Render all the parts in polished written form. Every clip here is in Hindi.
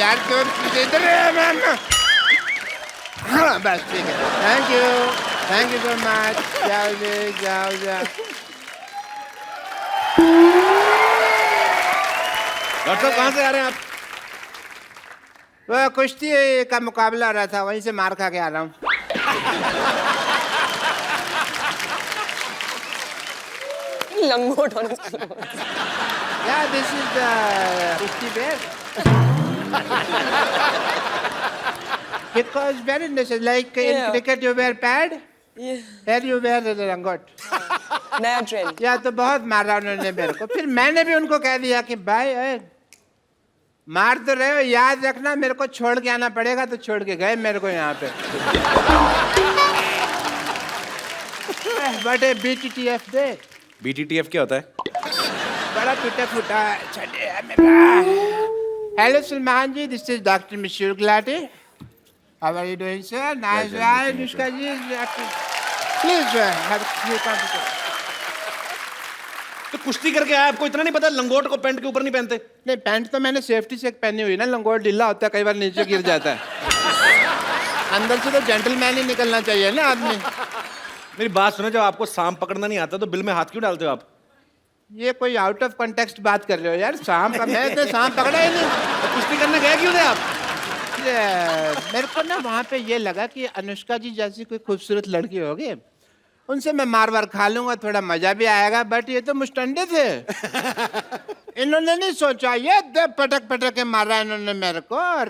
यार क्यों इधर मैम। हाँ बस ठीक है, थैंक यू सो मच। जाओ जी, जाओ। डॉक्टर साहब कहाँ से आ रहे हैं आप? वो कुश्ती का मुकाबला हो रहा था, वहीं से मार खा के आ रहा हूँ। लंगोट होने Yeah, this is the kushti bear. Because very necessary, like in Yeah. cricket you wear pad, here you wear the langot. नया ट्रेंड। या तो बहुत मारा उन्होंने मेरे को, फिर मैंने भी उनको कह दिया कि भाई मार तो रहे हो, याद रखना मेरे को छोड़ के आना पड़ेगा, तो छोड़ के गए मेरे को यहाँ पे। What a BTTF day. BTTF क्या होता है? बड़ा टूटा फूटा चले है मेरा। Hello Salman ji, this is doctor मशहूर Gulati. How are you doing sir? Nice right Anushka ji, please have तो कुश्ती करके आया, आपको इतना नहीं पता लंगोट को पैंट के ऊपर नहीं पहनते? नहीं, पैंट तो मैंने सेफ्टी से पहनी हुई ना, लंगोट ढीला होता है, कई बार नीचे गिर जाता है। अंदर से तो जेंटलमैन ही निकलना चाहिए ना आदमी। मेरी बात सुनो, जब आपको सांप पकड़ना नहीं आता तो बिल में हाथ क्यों डालते हो आप? ये कोई आउट ऑफ कॉन्टेक्स्ट बात कर रहे हो यार, सांप का मैं तो सांप पकड़ा ही नहीं। तो कुश्ती करने गए क्यों थे आप? मेरे को ना वहाँ पे ये लगा कि अनुष्का जी जैसी कोई खूबसूरत लड़की होगी, उनसे मैं मार वार खा लूंगा, थोड़ा मजा भी आएगा, बट ये तो मुस्टंडे थे। इन्होंने नहीं सोचा, ये पटक पटक के मारा इन्होंने मेरे को, और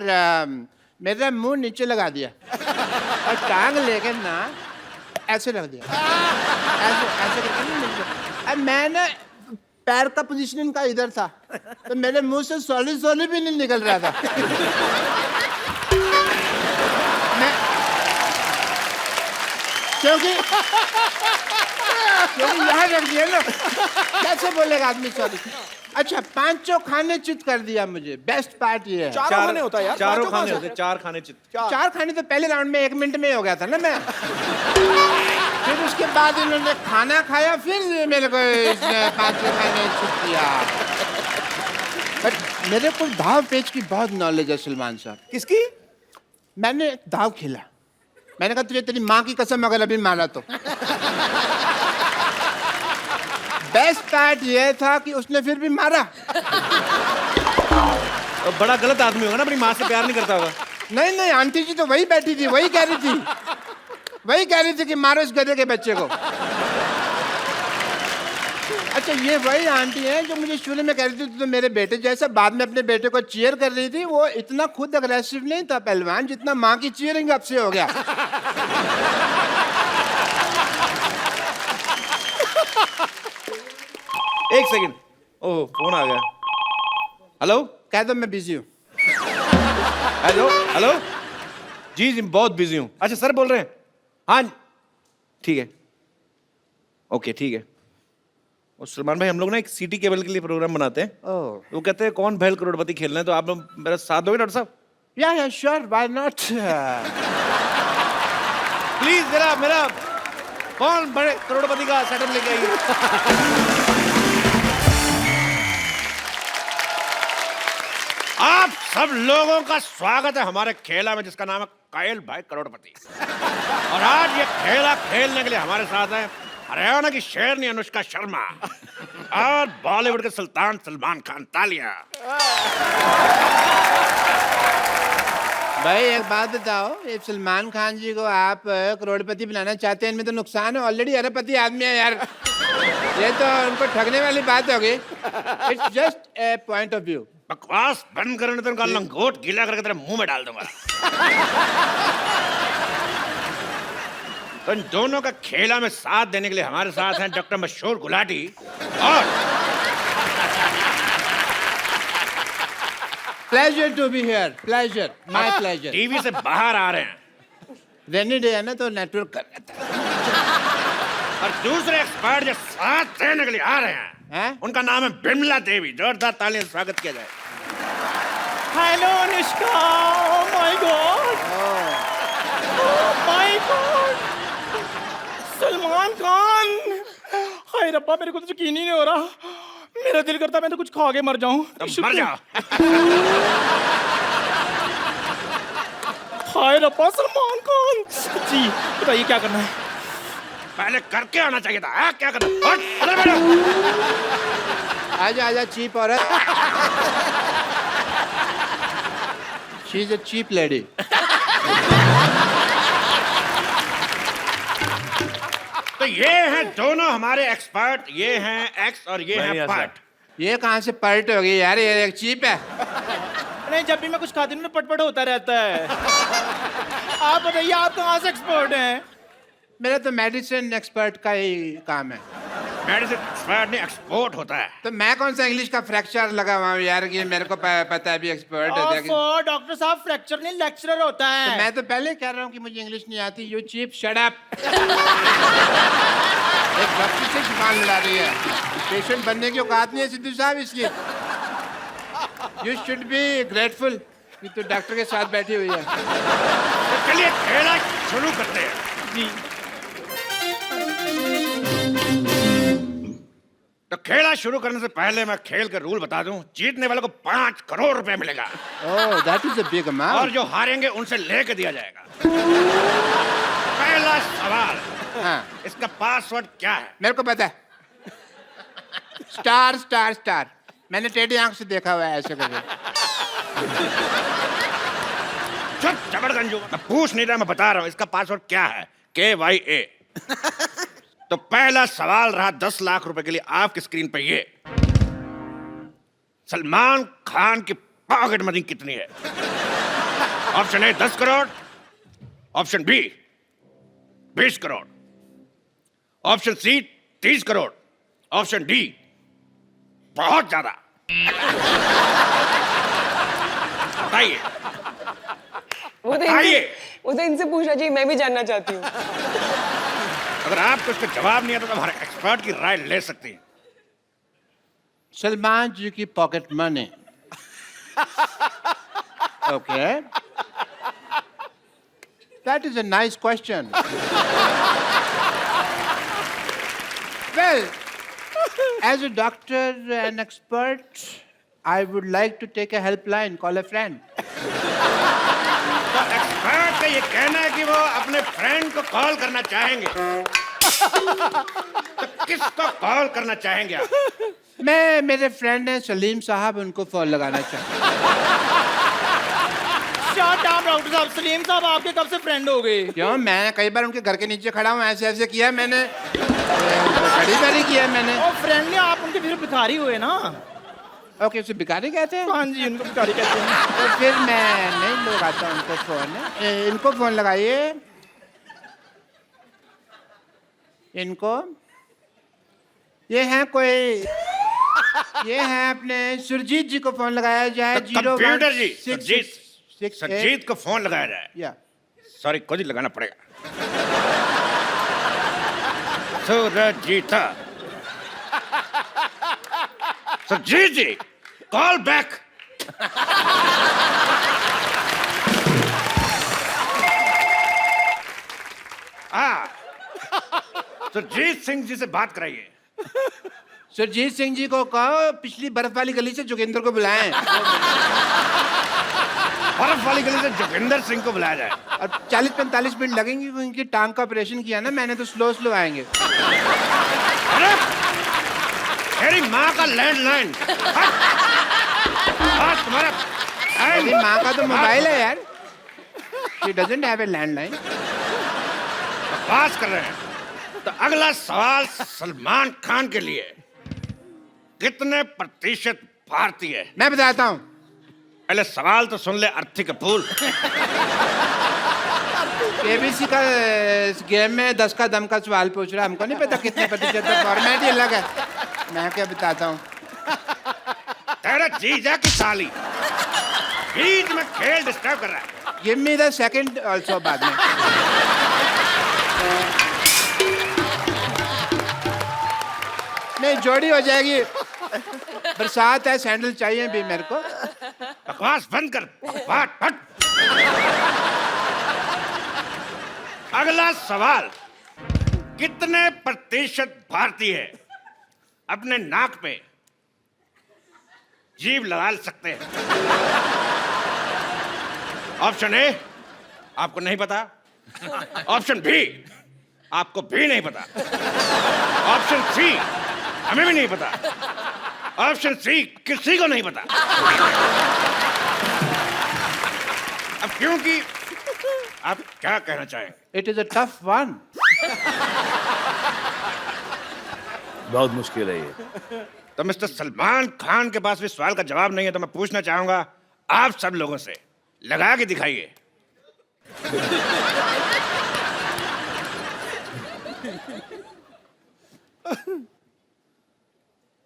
मेरा मुंह नीचे लगा दिया और टांग लेके ना ऐसे रख दिया, ऐसे करके नहीं निकला। अब मैं ना पैर का पोजीशन इनका इधर था, तो मेरे मुंह से सॉली भी नहीं निकल रहा था। क्योंकि यहाँ रख दिया ना, कैसे बोलेगा आदमी सॉरी। अच्छा, पांचों खाने चित कर दिया मुझे, बेस्ट पार्ट ये है। चार खाने होता है यार, चारों खाने होते, चार खाने चित। चार खाने तो पहले राउंड में 1 मिनट में ही हो गया था ना मैं। फिर उसके बाद इन्होंने खाना खाया, फिर मेरे को इसने पांचों खाने चित किया। बट मेरे को दाव पेच की बहुत नॉलेज है सलमान साहब। किसकी? मैंने दाव खेला, मैंने कहा तुझे तेरी माँ की कसम अगर अभी मारा तो। बेस्ट पार्ट ये था कि उसने फिर भी मारा। बड़ा गलत आदमी होगा ना, अपनी माँ से प्यार नहीं करता होगा। नहीं, आंटी जी तो वही बैठी थी, वही कह रही थी कि मारो इस गधे के बच्चे को। अच्छा, ये वही आंटी है जो मुझे शुरू में कह रही थी तो मेरे बेटे जैसा, बाद में अपने बेटे को चीयर कर रही थी। वो इतना खुद अग्रेसिव नहीं था पहलवान, जितना माँ की चीयरिंग अब से हो गया। एक सेकंड, ओह फोन आ गया। हेलो, कह दो मैं बिजी हूँ। हेलो जी, बहुत बिजी हूँ। अच्छा सर बोल रहे हैं? हाँ ठीक है, ओके ठीक है। और सलमान भाई, हम लोग ना एक सिटी केबल के लिए प्रोग्राम बनाते हैं। वो कहते हैं कौन भैल करोड़पति खेलना है, तो आप लोग मेरा साथ दोगे डॉक्टर साहब? या श्योर, व्हाई नॉट। प्लीज मेरा कौन बड़े करोड़पति का सेटअप लेके आइए। आप सब लोगों का स्वागत है हमारे खेला में, जिसका नाम है कायल भाई करोड़पति। और आज ये खेला खेलने के लिए हमारे साथ है हरियाणा की शेरनी अनुष्का शर्मा और बॉलीवुड के सुल्तान सलमान खान। तालियां। भाई एक बात बताओ, ये सलमान खान जी को आप करोड़पति बनाना चाहते हैं, इनमें तो नुकसान है, ऑलरेडी अरबपति आदमी है यार। ये तो उनको ठगने वाली बात होगी। It's just a point of view. बकवास बंद करने तो उनका लंगोट गीला करके तेरे मुंह में डाल दूंगा। तो इन दोनों का खेला में साथ देने के लिए हमारे साथ हैं डॉक्टर मशहूर गुलाटी और pleasure to be here, pleasure, my pleasure. TV से बाहर आ रहे हैं। रेनी डे है ना, तो नेटवर्क कर रहा था। और दूसरे एक्सपर्ट जो साथ देने के लिए आ रहे हैं, उनका नाम है बिमला देवी। जोरदार तालियों से स्वागत किया जाए। Hello Anushka, oh my god, oh my god, Salman Khan. हाय रब्बा, मेरे को तो यकीन ही नहीं हो रहा। मेरा दिल करता मैं तो कुछ खा के मर जाऊं। मर जाओ। हाय रब्बा सलमान खान जी बताइए क्या करना है? पहले करके आना चाहिए था। हाँ, क्या करना? हट, अंदर बैठो। आजा आजा चीप औरत। She is a cheap lady. तो ये हैं दोनों हमारे एक्सपर्ट, ये हैं एक्स और ये हैं पार्ट। ये कहाँ से पर्ट हो गई यार, ये एक चीप है। नहीं, जब भी मैं कुछ खाती हूँ ना पटपट होता रहता है। आप बताइए आप कहाँ से एक्सपर्ट हैं? मेरा तो मेडिसिन एक्सपर्ट का ही काम है। मेडिसिन एक्सपर्ट नहीं, एक्सपोर्ट होता है। तो मैं कौन सा इंग्लिश का फ्रैक्चर लगा हुआ हूँ यार कि मेरे को पता है भी एक्सपर्ट है। ओफो, डॉक्टर साहब फ्रैक्चर नहीं लेक्चरर होता है। तो मैं तो पहले कह रहा हूँ कि मुझे इंग्लिश नहीं आती। You cheap shut up. एक डॉक्टर से जुबान लड़ा रही है। पेशेंट बनने की औकात नहीं है सिद्धू साहब इसकी। यू शुड बी ग्रेटफुल कि तू डॉक्टर के साथ बैठी हुई है। तो चलिए खेला शुरू करते हैं। जी तो खेला शुरू करने से पहले मैं खेल के रूल बता दूं। जीतने वाले को 5 करोड़ रुपए मिलेगा oh that is a big और अमाउंट। जो हारेंगे उनसे लेके दिया जाएगा। पहला सवाल, हाँ इसका पासवर्ड क्या है? मेरे को पता है। Star star star. मैंने टेढ़ी आंख से देखा हुआ है ऐसे करके। चुप जबरगंजू, मैं पूछ नहीं रहा, मैं बता रहा हूं इसका पासवर्ड क्या है। KYA। तो पहला सवाल रहा 10 लाख रुपए के लिए। आपकी स्क्रीन पे ये सलमान खान की पॉकेट मनी कितनी है? Option A 10 crore, option B 20 crore, option C 30 crore, option D बहुत ज्यादा। बताइए बताइए। वो तो इनसे पूछना चाहिए, मैं भी जानना चाहती हूँ। अगर आपको इसका जवाब नहीं आता तो हमारे एक्सपर्ट की राय ले सकती हैं। सलमान जी की pocket money. Okay that is a nice question. Well as a doctor and expert I would like to take a helpline, call a friend. तो एक्सपर्ट का ये कहना है कि वो अपने फ्रेंड को कॉल करना चाहेंगे। तो किसको कॉल करना चाहेंगे आप? मैं, मेरे फ्रेंड हैं सलीम साहब, उनको फोन लगाना चाहता शट अप डॉक्टर साहब। सलीम साहब आपके कब से फ्रेंड हो गए? क्यों? मैं कई बार उनके घर के नीचे खड़ा हूँ, ऐसे ऐसे किया मैंने, बड़ी बारी किया मैंने। और फ्रेंड ने आप उनके फिर भिखारी हुए ना? ओके उसे भिखारी कहते हैं? हाँ जी, उनको भिखारी कहते हैं। तो फिर मैं नहीं लगाता उनको फोन। इनको फोन लगाइए, इनको। ये हैं कोई, ये हैं अपने सुरजीत जी को फोन लगाया जाए। तो कंप्यूटर जी, 01666 सरजीत को फोन लगाया जाए। या सॉरी, खुद ही लगाना पड़ेगा। सुरजीता, सरजीत जी कॉल बैक। सुरजीत सिंह जी से बात कराइए। सुरजीत सिंह जी को कहो पिछली बर्फ वाली गली से जोगिंदर को बुलाएं। बर्फ वाली गली से जोगिंदर सिंह को बुलाया जाए। और 40-45 मिनट लगेंगे, उनकी टांग का ऑपरेशन किया ना मैंने, तो स्लो स्लो आएंगे। अरे तेरी माँ का लैंडलाइन। तुम्हारा मेरी माँ का तो मोबाइल है यार। She doesn't have a landline. बात कर रहे हैं। तो अगला सवाल सलमान खान के लिए, कितने प्रतिशत भारतीय? मैं बताता हूँ। पहले सवाल तो सुन ले अर्थी कपूर। केबीसी का इस गेम में 10 का दम का सवाल पूछ रहा है, हमको नहीं पता कितने प्रतिशत है, फॉर्मेट ही अलग है। मैं क्या बताता हूँ। तेरा जीजा की साली बीच में खेल डिस्टर्ब कर रहा है। Give me the second also बाद में। नहीं जोड़ी हो जाएगी। बरसात है, सैंडल चाहिए भी मेरे को। बकवास बंद कर, बकवास हट। अगला सवाल, कितने प्रतिशत भारतीय अपने नाक पे जीभ लगा सकते हैं? ऑप्शन ए आपको नहीं पता? ऑप्शन बी, आपको भी नहीं पता। ऑप्शन सी, हमें भी नहीं पता। ऑप्शन सी, किसी को नहीं पता। अब क्योंकि आप क्या कहना चाहेंगे? It is a tough one. बहुत मुश्किल है ये। तो मिस्टर सलमान खान के पास भी सवाल का जवाब नहीं है, तो मैं पूछना चाहूंगा आप सब लोगों से, लगा के दिखाइए।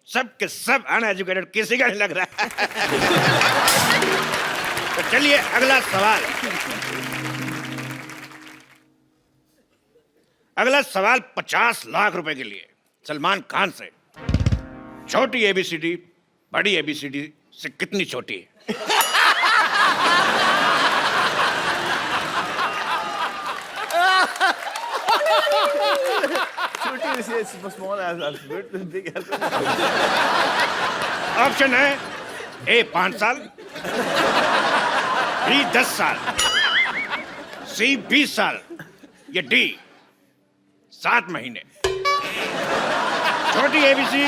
सब के सब अनएजुकेटेड, किसी का नहीं लग रहा है। तो चलिए अगला सवाल। अगला सवाल 50 लाख रुपए के लिए सलमान खान से। छोटी एबीसीडी बड़ी एबीसीडी से कितनी छोटी है? Small alphabet, big alphabet. Option है ए 5 साल, बी 10 साल, सी 20 साल, या डी 7 महीने। छोटी एबीसी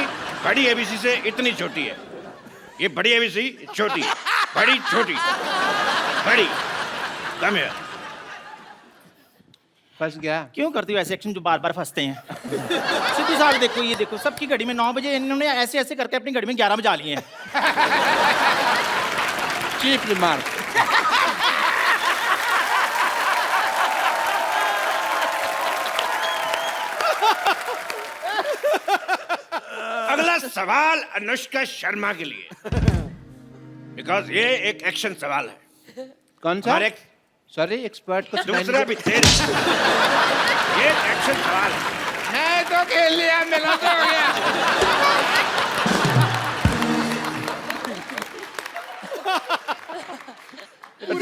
बड़ी एबीसी से इतनी छोटी है। ये बड़ी एबीसी छोटी, बड़ी छोटी, बड़ी कम है। फंस गया। क्यों करती हो ऐसे एक्शन जो बार बार फंसते हैं? सीधी साहब देखो, ये देखो, सबकी घड़ी में 9 बजे, इन्होंने ऐसे ऐसे करके अपनी घड़ी में 11 बजा लिए हैं। Cheap remark. अगला सवाल अनुष्का शर्मा के लिए, बिकॉज ये एक एक्शन सवाल है। कौन सा? हमारे सॉरी, एक्सपर्ट को दूसरा भी तेज। ये एक्शन सवाल है। तो खेल लिया, मेरा तो हो गया।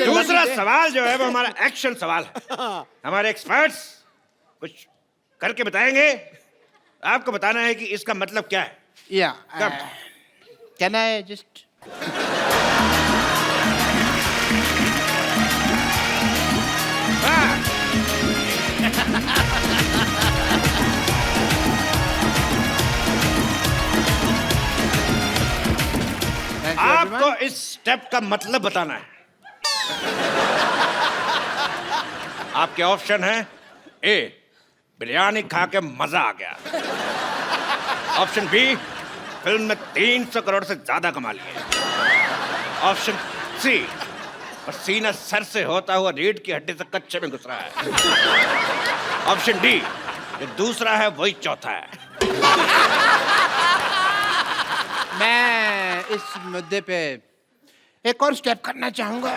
दूसरा सवाल जो है वो हमारा एक्शन सवाल है। हमारे एक्सपर्ट्स कुछ करके बताएंगे। आपको बताना है कि इसका मतलब क्या है। या कब? कैन आई जस्ट आपको इस स्टेप का मतलब बताना है। आपके ऑप्शन है ए, बिरयानी खा के मजा आ गया। ऑप्शन बी, फिल्म में 300 करोड़ से ज्यादा कमा लिए। ऑप्शन सी, पसीना सर से होता हुआ रीढ़ की हड्डी से कच्चे में घुस रहा है। ऑप्शन डी, जो दूसरा है वही चौथा है। मैं इस मुद्दे पे एक और स्टेप करना चाहूंगा।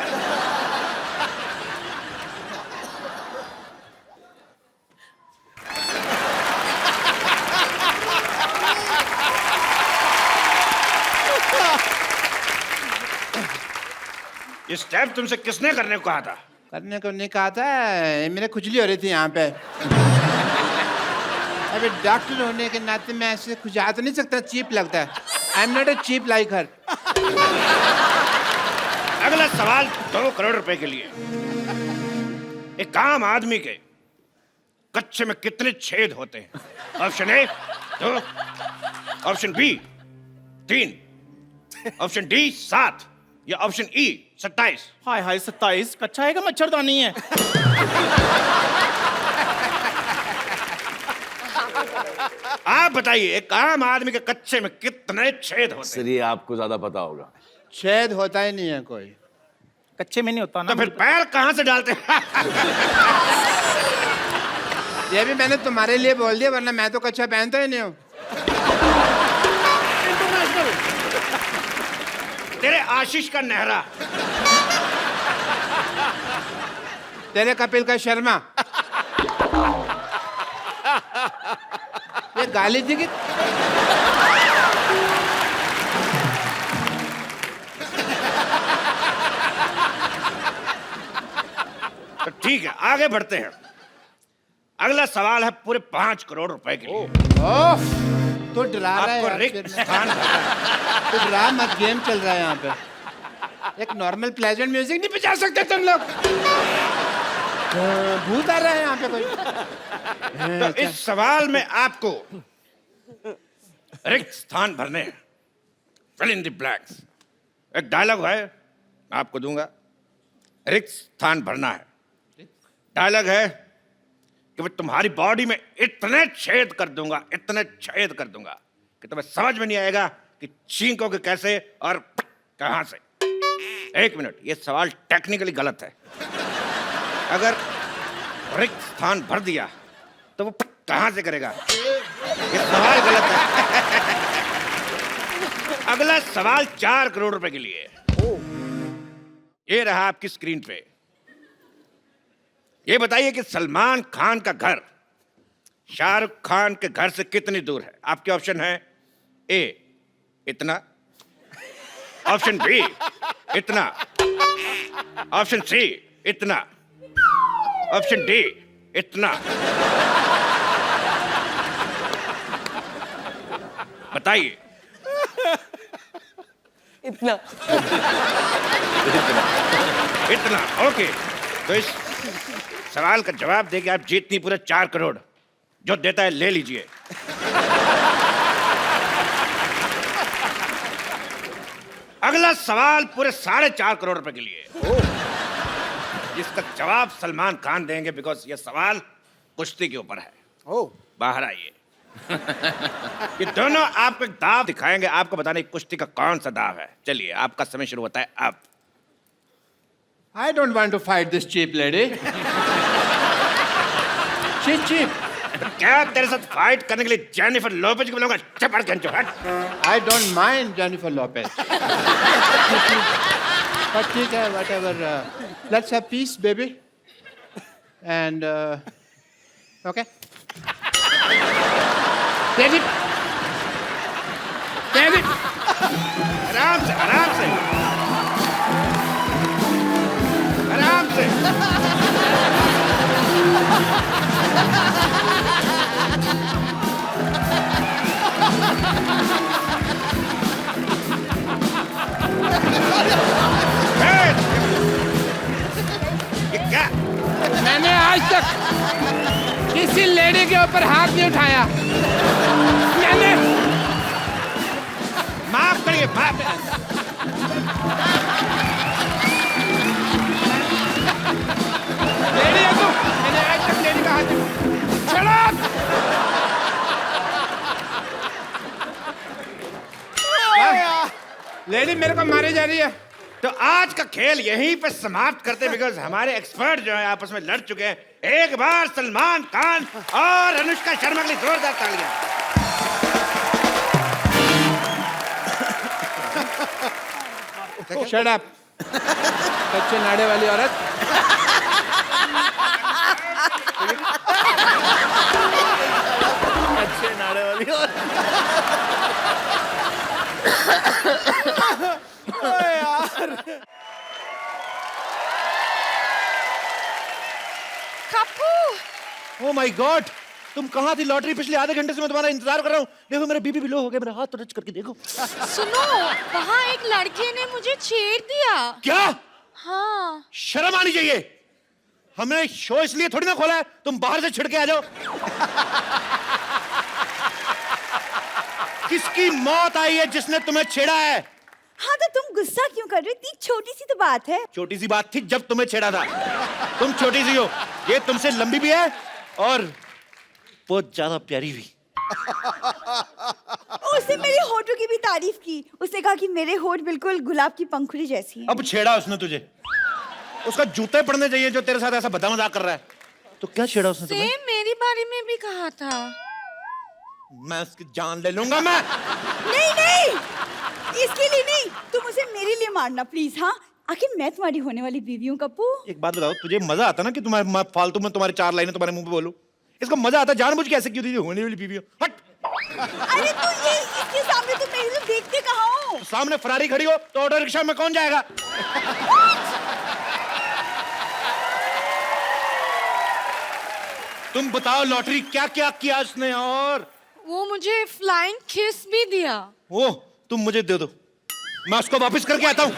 ये स्टेप तुमसे किसने करने को कहा था? करने को नहीं कहा था, मेरे खुजली हो रही थी यहाँ पे। अभी डॉक्टर होने के नाते मैं ऐसे खुजा तो नहीं सकता, चीप लगता है। I am not a cheap like her. अगला सवाल 2 करोड़ रुपए के लिए। एक आम आदमी के कच्चे में कितने छेद होते हैं? Option A 2, option B 3, option D 7, या ऑप्शन ई 27। हाय हाय, 27 कच्चा है का मच्छरदानी है? आप बताइए, एक आम आदमी के कच्चे में कितने छेद होते हैं? सर ये आपको ज्यादा पता होगा। छेद होता ही नहीं है कोई। कच्चे में नहीं होता ना। तो फिर पैर कहां से डालते हैं? ये भी मैंने तुम्हारे लिए बोल दिया, वरना मैं तो कच्चा पहनता ही नहीं हूँ। तेरे आशीष का नेहरा, तेरे कपिल का शर्मा। ये गाली थी कि तो ठीक है, आगे बढ़ते हैं। अगला सवाल है पूरे 5 करोड़ रुपए के लिए। ओह, तो डरा रहा है आपको यार, रिक्त फिर मैं- स्थान भरना है। तो डरा मत, गेम चल रहा है यहाँ पे। एक नॉर्मल प्लेजेंट म्यूजिक नहीं बजा सकते तुम लोग? भूत आ रहा है यहाँ पे कोई? तो इस सवाल में आपको रिक्त स्थान भरने हैं। Fill in the blanks. एक डायलॉग है, मैं आपको दूंगा। रिक्त स्थान भरना है। डायलॉग है कि मैं तुम्हारी बॉडी में इतने छेद कर दूंगा, इतने छेद कर दूंगा कि तुम्हें समझ में नहीं आएगा कि छींकोगे कैसे और कहां से। एक मिनट, ये सवाल टेक्निकली गलत है। अगर रिक्त स्थान भर दिया तो वो कहां से करेगा? ये सवाल गलत है। अगला सवाल 4 करोड़ रुपए के लिए। ये रहा आपकी स्क्रीन पे। ये बताइए कि सलमान खान का घर शाहरुख खान के घर से कितनी दूर है? आपके ऑप्शन है ए इतना, ऑप्शन बी इतना, ऑप्शन सी इतना, ऑप्शन डी इतना। बताइए। इतना। इतना, ओके। तो इस सवाल का जवाब देके आप जीतनी पूरे 4 करोड़। जो देता है ले लीजिए। अगला सवाल पूरे 4.5 करोड़ रुपए के लिए, जिसका जवाब सलमान खान देंगे, बिकॉज ये सवाल कुश्ती के ऊपर है। बाहर आइए। ये दोनों आपको एक दाव दिखाएंगे, आपको बताना है कुश्ती का कौन सा दाव है। चलिए, आपका समय शुरू होता है अब। I don't want to fight this cheap lady. She's cheap. तो क्या तेरे साथ फाइट करने के लिए जेनिफर लोपेज को बुलाऊंगा? चपड़ के हट। I don't mind Jennifer Lopez. But ठीक है, whatever. Let's have peace, baby. And okay. David. David. आराम से, आराम से, आराम से। ये क्या? मैंने आज तक किसी लेडी के ऊपर हाथ नहीं उठाया। मैंने माफ करिए, माफ। लेडी है तू? मैंने आज तक लेडी का हाथ नहीं। चलो। लेडी मेरे को मारी जा रही है। तो आज का खेल यहीं पे समाप्त करते, बिकॉज हमारे एक्सपर्ट जो है आपस में लड़ चुके हैं। एक बार सलमान खान और अनुष्का शर्मा के लिए जोरदार तालियां। Shut up. कच्चे नाड़े वाली औरत। अच्छे नाड़े वाली और ओह माय गॉड, तुम कहाँ थी? लॉटरी पिछले आधे घंटे से मैं तुम्हारा इंतजार कर रहा हूँ। देखो मेरा बीपी भी लो हो गया, मेरा हाथ तो टच करके देखो। सुनो, वहाँ एक लड़के ने मुझे छेड़ दिया। क्या? हाँ। शर्म आनी चाहिए। हमने शो इसलिए थोड़ी ना खोला है तुम बाहर से छिड़के आ जाओ। किसकी मौत आई है जिसने तुम्हें छेड़ा है? हाँ तो तुम गुस्सा क्यों कर रहे हो? इतनी छोटी सी तो बात है। छोटी सी बात थी जब तुम्हें छेड़ा था। तुम छोटी सी हो, ये तुमसे लंबी भी है और बहुत ज्यादा प्यारी भी। उसने मेरे होठों की भी तारीफ की। उसने कहा कि मेरे होठ बिल्कुल गुलाब की पंखुड़ी जैसी हैं। अब छेड़ा उसने तुझे, उसका जूते पड़ने चाहिए जो तेरे साथ ऐसा बदा मजाक कर रहा है। तो क्या छेड़ा उसने तुम्हें? सेम मेरी बारे में भी कहा था। मैं उसकी जान ले लूंगा मैं। नहीं नहीं, इसके लिए नहीं, तुम उसे मेरे लिए मारना प्लीज। हाँ, आखिर मैं तुम्हारी होने वाली बीवी हूँ कप्पू। एक बात बताओ, तुझे मजा आता ना कि तुम्हारे फालतू में तुम्हारी 4 लाइनें तुम्हारे मुंह पे बोलूं? इसको मजा आता जानबूझ के ऐसे क्यों दी होने वाली बीवी हो? हट। अरे तो ये इसके सामने तुम मेरे को देखते कहाँ हो? तो सामने फरारी खड़ी हो तो ऑटो रिक्शा में कौन जाएगा? तुम बताओ लॉटरी क्या क्या किया उसने? और वो मुझे फ्लाइंग किस भी दिया। वो तुम मुझे दे दो, मैं उसको वापस करके आता हूँ।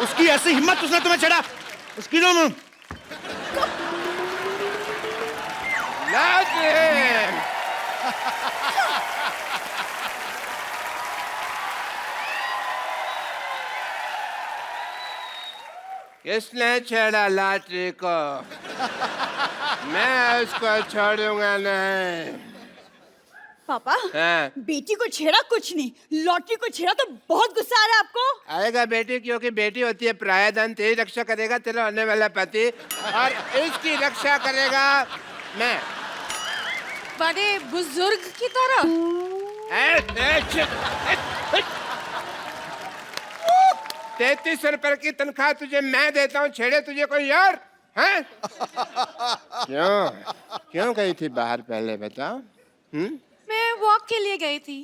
उसकी ऐसी हिम्मत, उसने तुम्हें छेड़ा। उसकी लैट्रिन। किसने छेड़ा लॉटरी को? मैं उसको छोड़ूंगा नहीं। पापा हाँ। बेटी को छेड़ा कुछ नहीं, लॉटरी को छेड़ा तो बहुत गुस्सा आ रहा है आपको। आएगा बेटी, क्योंकि बेटी होती है प्रायधन। तेरी रक्षा करेगा तेरा होने वाला पति, और इसकी रक्षा करेगा मैं। बड़े बुजुर्ग की तरह। 33 रुपए की तनख्वाह तुझे मैं देता हूँ, छेड़े तुझे कोई यार हैं? क्यों गई थी बाहर पहले बताओ? मैं वॉक के लिए गई थी।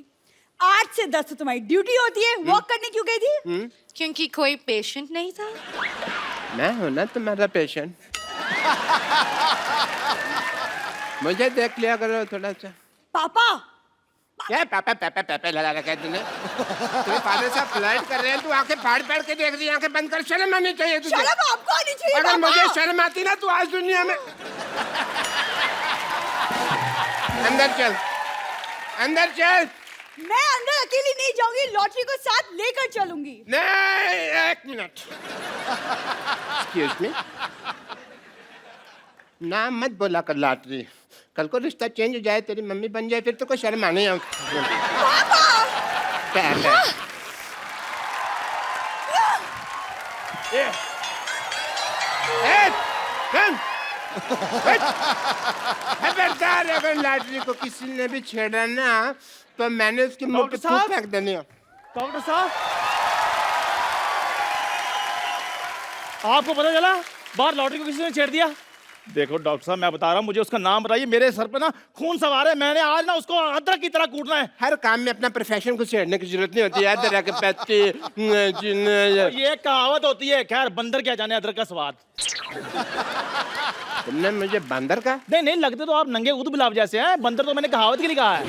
8 से 10 तो तुम्हारी ड्यूटी होती है, वॉक करने क्यों गई थी? क्योंकि कोई पेशेंट नहीं था। मैं हूं ना तुम्हारा पेशेंट। मुझे देख लिया करो थोड़ा सा। पापा क्या पापा पापा पापा लगा रखा है तूने? तेरे फादर साहब फ्लर्ट कर रहे हैं, तू आंखें फाड़ फाड़ के देख रही है। आंखें बंद कर, शर्म आनी चाहिए तुझे। शर्म आपको आनी चाहिए। अगर पापा। मुझे शर्म आती ना, तू आज दुनिया में। अंदर चल, अंदर चल। मैं अंदर अकेली नहीं जाऊंगी, लॉटरी को साथ लेकर चलूंगी। नहीं, एक मिनट। Excuse me. नाम मत बोला कर लॉटरी। कल को रिश्ता चेंज हो जाए, तेरी मम्मी बन जाए, फिर तो कोई शर्म आने। खबरदार, अगर लॉटरी को किसी ने भी छेड़ा ना, तो मैंने उसकी मुंह पे डॉक्टर साहब। फेंक देनी है। डॉक्टर साहब, आपको पता चला बाहर लॉटरी को किसी ने छेड़ दिया? देखो डॉक्टर साहब, मैं बता रहा हूँ, मुझे उसका नाम बताइए। मेरे सर पे ना खून सवार है। मैंने आज ना उसको अदरक की तरह कूटना है। हर काम में अपना प्रोफेशन को छेड़ने की जरूरत नहीं होती यार। तेरा के पत्ती ये कहावत होती है। खैर, बंदर क्या जाने अदरक का स्वाद। तुमने मुझे बंदर का? नहीं नहीं, लगते तो आप नंगे ऊद गुलाब जैसे हैं। बंदर तो मैंने कहावत के लिए कहा है।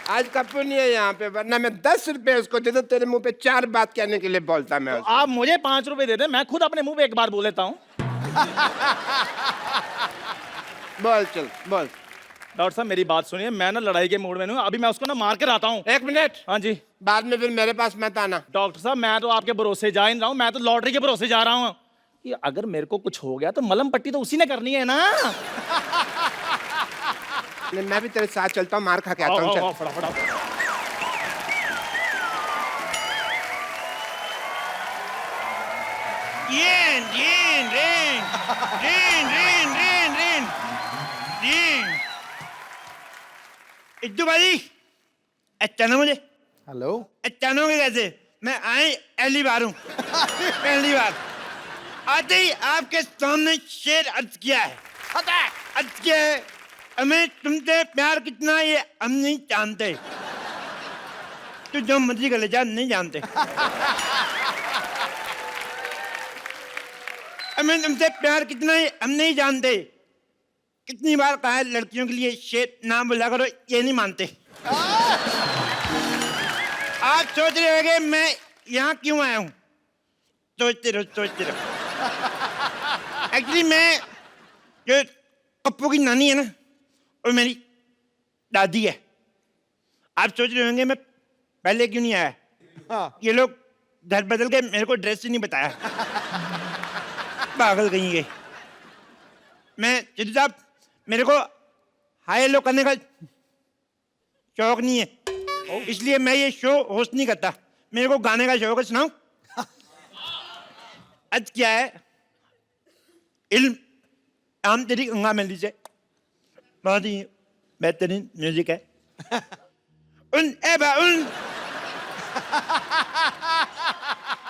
आज कपूर नहीं है यहाँ पे, वरना मैं 10 रुपए उसको दे दूं, तेरे मुंह पे 4 बात कहने के लिए बोलता मैं उसको। आप मुझे 5 रुपए दे दें, मैं खुद अपने मुंह पे एक बार बोल लेता हूँ। बोल चल बोल। डॉक्टर साहब, मेरी बात सुनिए। मैं ना लड़ाई के मूड में हूँ। अभी मैं उसको ना मार कर आता हूँ। 1 मिनट। हाँ जी। बाद में फिर मेरे पास मत आना। डॉक्टर साहब, मैं तो आपके भरोसे जा ही नहीं रहा हूँ। मैं तो लॉटरी के भरोसे जा रहा हूँ कि अगर मेरे को कुछ हो गया तो मलम पट्टी तो उसी ने करनी है ना। नहीं, मैं भी तेरे साथ चलता हूँ, मार खा के आता हूँ। चल। फटाफट। इद्दू भाई, अचानक मुझे हेलो। अचानक कैसे? मैं आए पहली बार हूँ। पहली बार आते ही आपके सामने शेर अर्ज किया है। अर्ज किया है, हमें तुमसे प्यार कितना ये हम नहीं जानते। तू जो मर्जी कर ले जा, नहीं जानते। हमें तुमसे प्यार कितना है हम नहीं जानते। कितनी बार कहा है लड़कियों के लिए शेर नाम बोला करो, ये नहीं मानते। आप सोच रहे होंगे मैं यहाँ क्यों आया हूँ। सोचते रहो। एक्चुअली मैं जो पप्पू की नानी है ना, और मेरी दादी है। आप सोच रहे होंगे मैं पहले क्यों नहीं आया। ये लोग घर बदल के मेरे को ड्रेस ही नहीं बताया। पागल कहीं गए। मैं चिट्टू साहब, मेरे को हाई लो करने का शौक नहीं है, इसलिए मैं ये शो होस्ट नहीं करता। मेरे को गाने का शौक है। सुनाऊं? आज क्या है, इल्म आम तेरी गंगा मैली से बहुत ही बेहतरीन म्यूजिक है। उन एबा उन,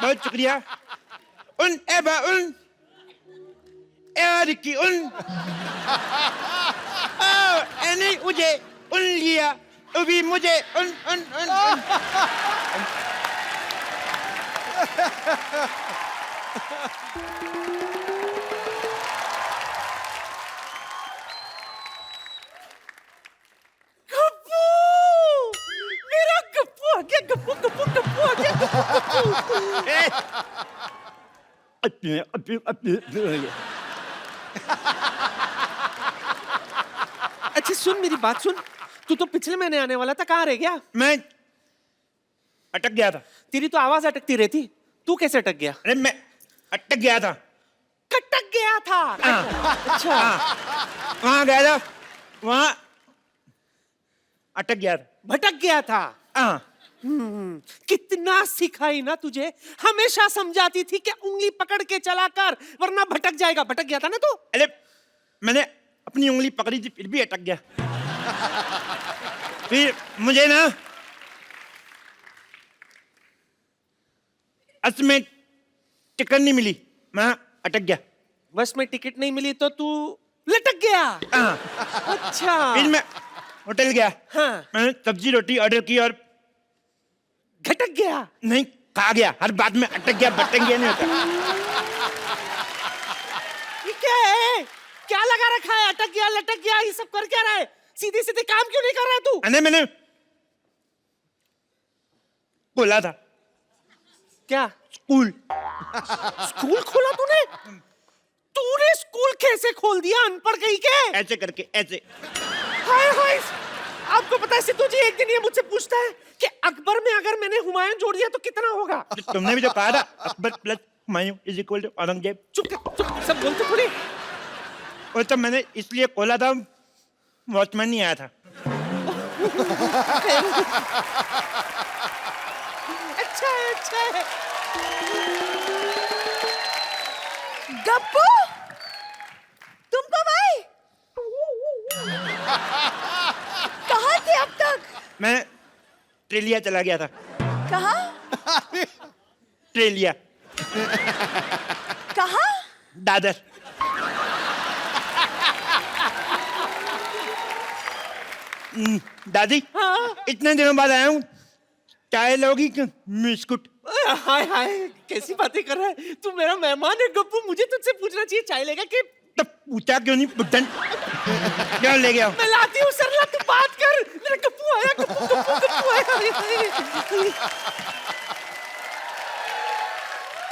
बहुत शुक्रिया। उन एबा उन की उन एनी मुझे उन लिया, अभी मुझे उन उन उन, उन। मेरा गप्पू आ गया, गप्पू आ गया, अपने सुन मेरी बात सुन, तू तो पिछले महीने आने वाला था, कहाँ रह गया? मैं अटक गया था। तेरी तो आवाज अटकती रहती, तू कैसे अटक गया? अरे मैं अटक गया था। कटक गया था। अच्छा, वहां गया था, वहां अटक गया था। भटक गया था। हाँ। कितना सिखाई ना तुझे, हमेशा समझाती थी कि उंगली पकड़ के चला कर वरना भटक जाएगा। भटक गया था ना तू? अरे मैंने अपनी उंगली पकड़ी थी फिर भी अटक गया। फिर मुझे ना बस में टिकट नहीं मिली, मैं अटक गया। बस में टिकट नहीं मिली तो तू लटक गया। हाँ। अच्छा, फिर मैं होटल गया। हाँ। मैंने सब्जी रोटी ऑर्डर की और घटक गया। नहीं खा गया। हर बात में अटक गया भटक गया नहीं होता। ये क्या है? क्या लगा रखा है? अटक गया लटक गया ये सब कर क्या रहा है? सीधे सीधे काम क्यों नहीं कर रहा है तू? अरे मैंने बोला था क्या स्कूल। स्कूल खोला तूने? तूने स्कूल कैसे खोल दिया अनपढ़ कहीं के? ऐसे करके ऐसे। हाय हाय, आपको पता है सिद्धू जी, एक दिन ये मुझसे पूछता है कि अकबर में अगर मैंने हुमायूं जोड़ दिया तो कितना होगा? तुमने भी जो कहा था Akbar plus Humayun is equal to Aurangzeb. चुप कर, चुप, सब बोलते थोड़ी। वो तो मैंने इसलिए खोला था, वॉचमैन नहीं आया था। अच्छा है, अच्छा है। गप्पू, तुम कब आए? कहाँ थे अब तक? मैं ट्रेलिया चला गया था। कहाँ? ट्रेलिया, कहाँ? दादर। दादी, इतने दिनों बाद आया हूँ, चाय लोगी कि बिस्कुट? हाय हाय, कैसी बातें कर रहा है तू? मेरा मेहमान है गप्पू, मुझे तुझसे पूछना चाहिए चाय लेगा कि? तो पूछा क्यों नहीं बुड्ढन? क्यों ले गया? मैं लाती हूँ सरला, तू बात कर। मेरा गप्पू आया, गप्पू गप्पू गप्पू आया।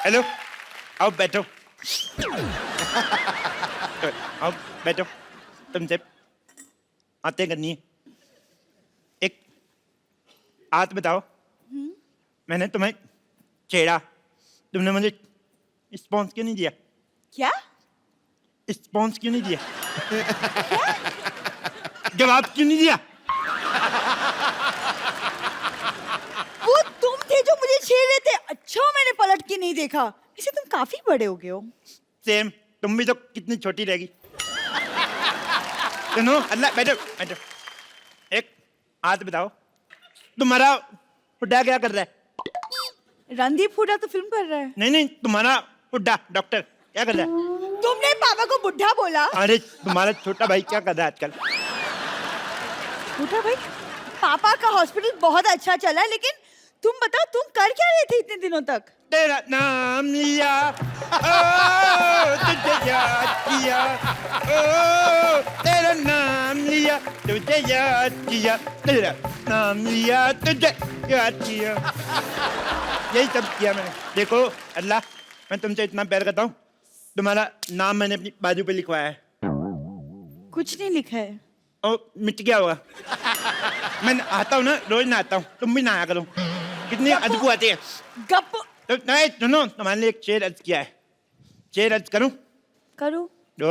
हेलो, आओ बैठो। आओ बैठो, तुमसे बातें करनी है। एक बात बताओ, मैंने तुम्हें छेड़ा, तुमने मुझे रिस्पॉन्स क्यों नहीं दिया? क्या? रिस्पॉन्स क्यों नहीं दिया? जवाब क्यों नहीं दिया? वो तुम थे जो मुझे छेड़ रहे थे। अच्छा, मैंने पलट के नहीं देखा। इसे तुम काफी बड़े हो गए हो। सेम, तुम भी तो कितनी छोटी रहेगी। सुनो, अल्लाह बैठो बैठो। एक बात बताओ, तुम्हारा बुड्ढा क्या कर रहा है? रणदीप हुड्डा तो फिल्म कर रहा है। नहीं नहीं, तुम्हारा बुड्ढा डॉक्टर क्या कर रहा है? तुमने पापा को बुढ़ा बोला? अरे तुम्हारा छोटा भाई क्या कर रहा है आजकल? बुढ़ा भाई? पापा का हॉस्पिटल बहुत अच्छा चला है, लेकिन तुम बताओ, तुम कर क्या रहे थे इतने दिनों तक? तेरा नाम लिया, ओ तुझे याद किया, ओ तेरा नाम लिया, तुझे याद किया, तेरा नाम लिया, तुझे याद किया। यही सब किया मैंने। देखो अल्लाह, मैं तुमसे इतना प्यार करता हूँ, तुम्हारा नाम मैंने अपनी बाजू पे लिखवाया है। कुछ नहीं लिखा है। ओ मिट गया होगा। मैं आता हूँ ना, रोज नहाता हूँ, तुम भी नहाया करो। कितनी अदबू आती है। गप तो नहीं सुनो, तुम्हारे लिए एक शेर अर्ज किया है। शेर अर्ज करूं? करो। तो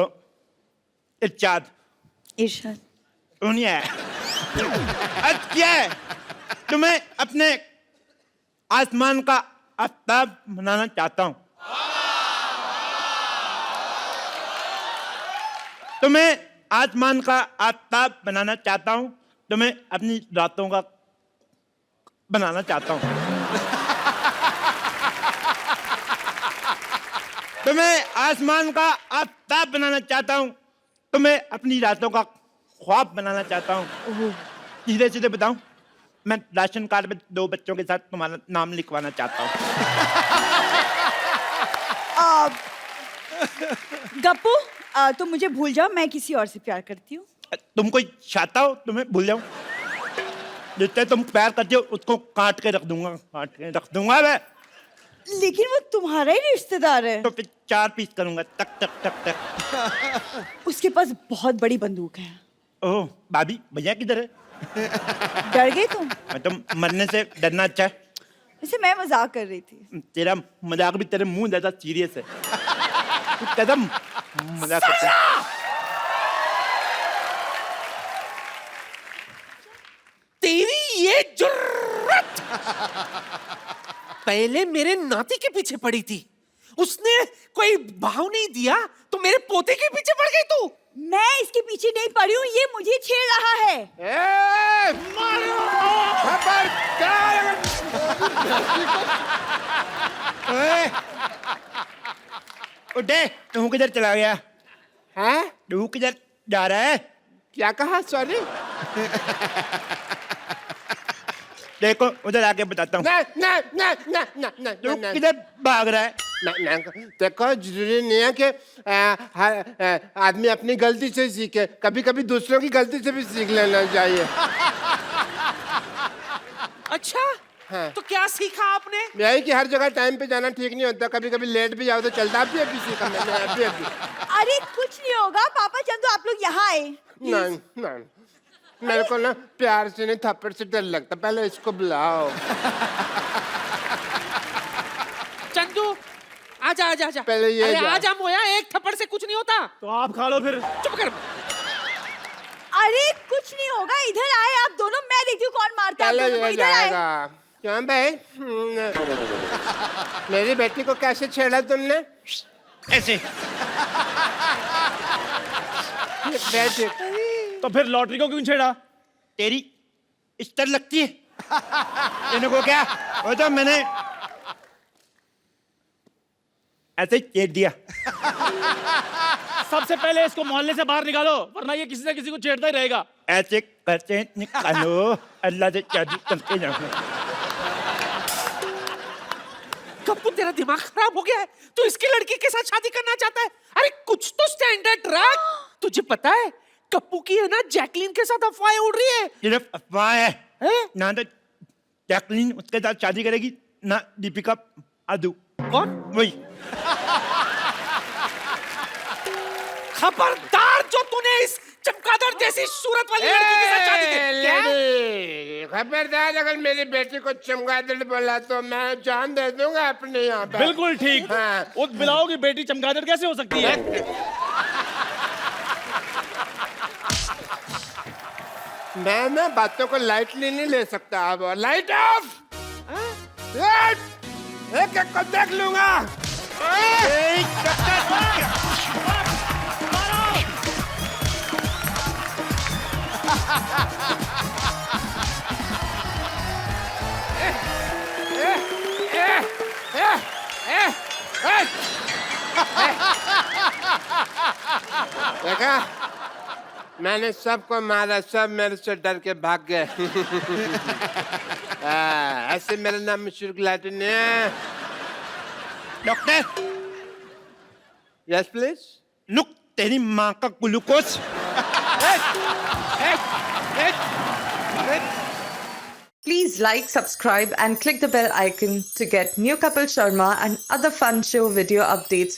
इरशाद। इरशाद। नहीं है। अर्ज किया है, तुम्हें अपने आसमान का आफ्ताब बनाना चाहता हूं। तुम्हें आसमान का आफ्ताब बनाना चाहता हूं, तुम्हें अपनी रातों का बनाना चाहता हूं। तुम्हें आसमान का आफ्ताब बनाना चाहता हूं, तुम्हें अपनी रातों का ख्वाब बनाना चाहता हूं। सीधे सीधे बताऊं, मैं राशन कार्ड में 2 बच्चों के साथ तुम्हारा नाम लिखवाना चाहता हूं। गप्पू, तुम मुझे भूल जाओ, मैं किसी और से प्यार करती हूँ। तुम कोई चाहता हो तुम्हें भूल जाऊं? जिससे तुम प्यार करते हो उसको काट के रख दूंगा, काट के रख दूंगा मैं। लेकिन वो तुम्हारा ही रिश्तेदार है। तो फिर 4 पीस करूंगा, टक टक टक टक। उसके पास बहुत बड़ी बंदूक है। ओह भाभी भैया किधर है? डर गए तुम? मैं तो मरने से डरना अच्छा है। वैसे मैं मजाक कर रही थी। तेरा मजाक भी तेरे मुंह ज्यादा सीरियस है। तू कदम मजाक करता है। तेरी ये जुर्रत पहले मेरे नाती के पीछे पड़ी थी, उसने कोई भाव नहीं दिया तो मेरे पोते के पीछे पड़ गई तू। मैं इसके पीछे नहीं पड़ी हूँ, ये मुझे छेड़ रहा है। ओए, उठे, तू किधर चला गया? हैं? तू किधर जा रहा है? क्या कहा? सॉरी। देखो उधर आके बताता हूँ। ना ना ना ना ना ना तू ना किधर भाग रहा है? ना ना देखो, जरूरी नहीं है कि आदमी अपनी गलती से सीखे, कभी कभी दूसरों की गलती से भी सीख लेना चाहिए। अच्छा हाँ। तो क्या सीखा आपने? यही कि हर जगह टाइम पे जाना ठीक नहीं होता, कभी कभी लेट भी जाओ तो चलता। अभी सीखा मैंने, अभी। अरे कुछ नहीं होगा पापा, चंदू आप लोग यहाँ आए। नहीं नहीं, मेरे को ना प्यार से नहीं, थप्पड़ से डर लगता। पहले इसको बुलाओ। चंदू आजा आजा आजा। पहले ये अरे जा। आजा मोया, एक थप्पड़ से कुछ नहीं होता। तो आप खा लो फिर। चुप कर। अरे कुछ नहीं होगा, इधर आए आप दोनों, मैं देखती हूँ कौन मारता है आप पहले दोनों को। ये इधर आए। जाएगा। क्यों भाई? मेरी बेटी को कैसे छेड़ा तुमने? ऐसे। बेटी तो फिर लॉटरी को क्यों छेड़ा? तेरी इस्तर लगती है। इनको क्या? वो तो मैंने ऐसे ही छेड़ दिया। सबसे पहले इसको मोहल्ले से बाहर निकालो, वरना ये किसी न किसी को छेड़ता ही रहेगा। ऐसे करते निकालो, अल्लाह से शादी करते जाओ। कप्पू तेरा दिमाग खराब हो गया है, तू इसकी लड़की के साथ शादी करना चाहता है? अरे कुछ तो स्टैंडर्ड रख। तुझे पता है कप्पू की है ना जैकलीन के साथ अफवाहें उड़ रही है। सिर्फ अफवाह है। हैं? ना तो जैकलीन उसके साथ शादी करेगी, ना दीपिका आदू। कौन? वही। खबरदार जो तूने इस चमगादड़ जैसी सूरत वाली लड़की के साथ शादी की। क्या? खबरदार, अगर मेरी बेटी को चमगादड़ बोला तो मैं जान दे दूंगा अपने यहाँ पे। बिल्कुल ठीक। हाँ। उस बिलाओ की बेटी चमगादड़ कैसे हो सकती है? मैं ना बातों को लाइटली नहीं ले सकता। अब लाइट ऑफ। एक एक को देख लूंगा। देखा, मैंने सबको मारा, सब मेरे से डर के भाग गए। ऐसे मेरा नाम मशहूर लाटिन है। Doctor, yes please. लुक, तेरी माँ का glucose. Please like, subscribe and click the bell icon to get new Kapil Sharma and other fun show video updates